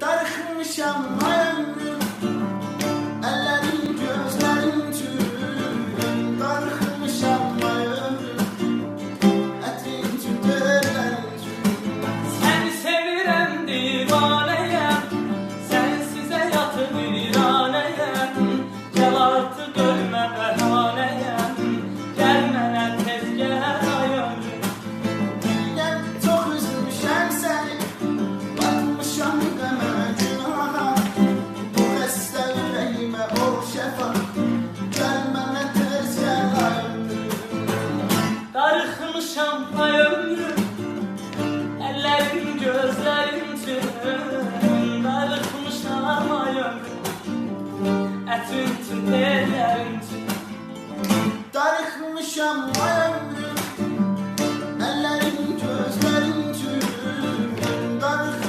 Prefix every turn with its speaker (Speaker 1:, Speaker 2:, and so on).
Speaker 1: Darıxmışam ömrüm, əllərim, gözlərim tüm. Darıxmışam ömrüm, ətrin tüm, gözlərim tüm.
Speaker 2: Səni sevirəm divanəyəm, sənsiz həyatı viranəyəm. Gəl artıq ölmə bəhanəyəm, gəl mənə tez gəl ay ömrüm.
Speaker 1: Bilirəm çox üzmüşəm səni, batmışam qəmə günaha. Bu xəstə ürəyimə o şəfa, gəl mənə tez gəl ay ömrüm.
Speaker 2: Darıxmışam ay ömrüm, əllərim, gözlərim tüm. Darıxmışam ay ömrüm, ətin tüm, ellərim tüm.
Speaker 1: Darıxmışam ay